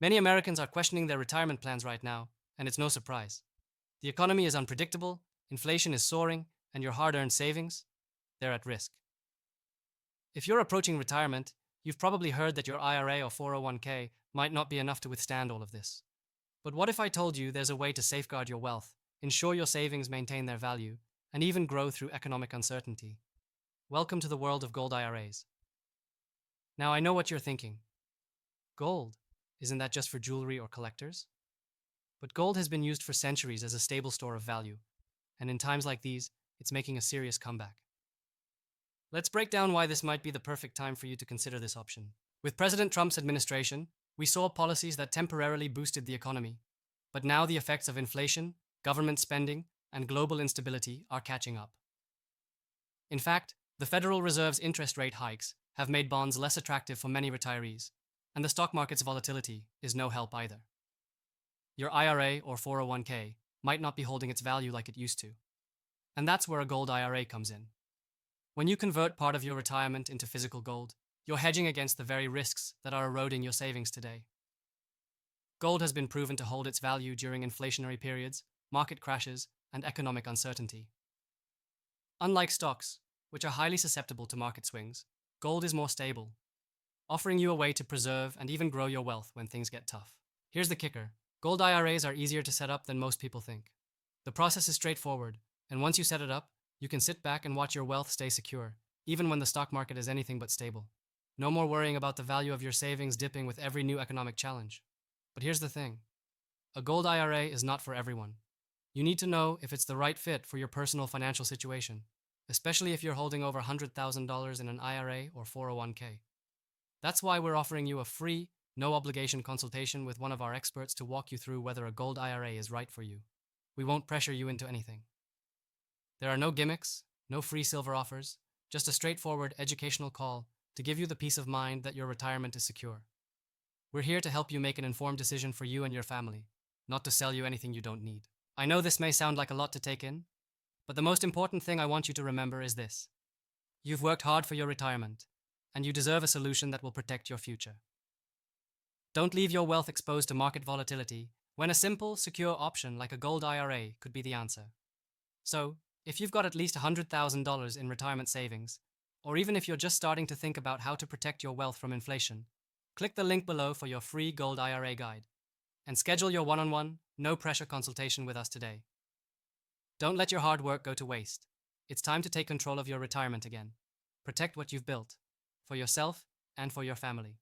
Many Americans are questioning their retirement plans right now, and it's no surprise. The economy is unpredictable, inflation is soaring, and your hard earned savings, they're at risk. If you're approaching retirement, you've probably heard that your IRA or 401k might not be enough to withstand all of this. But what if I told you there's a way to safeguard your wealth, ensure your savings maintain their value, and even grow through economic uncertainty? Welcome to the world of gold IRAs. Now, I know what you're thinking. Gold, isn't that just for jewelry or collectors? But gold has been used for centuries as a stable store of value, and in times like these, it's making a serious comeback. Let's break down why this might be the perfect time for you to consider this option. With President Trump's administration, we saw policies that temporarily boosted the economy, but now the effects of inflation, government spending, and global instability are catching up. In fact, the Federal Reserve's interest rate hikes have made bonds less attractive for many retirees, and the stock market's volatility is no help either. Your IRA or 401k might not be holding its value like it used to, and that's where a gold IRA comes in. When you convert part of your retirement into physical gold, you're hedging against the very risks that are eroding your savings today. Gold has been proven to hold its value during inflationary periods, market crashes, and economic uncertainty. Unlike stocks, which are highly susceptible to market swings, gold is more stable, offering you a way to preserve and even grow your wealth when things get tough. Here's the kicker: gold IRAs are easier to set up than most people think. The process is straightforward, and once you set it up, you can sit back and watch your wealth stay secure, even when the stock market is anything but stable. No more worrying about the value of your savings dipping with every new economic challenge. But here's the thing: a gold IRA is not for everyone. You need to know if it's the right fit for your personal financial situation, especially if you're holding over $100,000 in an IRA or 401k. That's why we're offering you a free, no obligation consultation with one of our experts to walk you through whether a gold IRA is right for you. We won't pressure you into anything. There are no gimmicks, no free silver offers, just a straightforward educational call to give you the peace of mind that your retirement is secure. We're here to help you make an informed decision for you and your family, not to sell you anything you don't need. I know this may sound like a lot to take in, but the most important thing I want you to remember is this: you've worked hard for your retirement, and you deserve a solution that will protect your future. Don't leave your wealth exposed to market volatility when a simple, secure option like a gold IRA could be the answer. So, if you've got at least $100,000 in retirement savings, or even if you're just starting to think about how to protect your wealth from inflation, click the link below for your free Gold IRA guide and schedule your one-on-one, no-pressure consultation with us today. Don't let your hard work go to waste. It's time to take control of your retirement again. Protect what you've built, for yourself and for your family.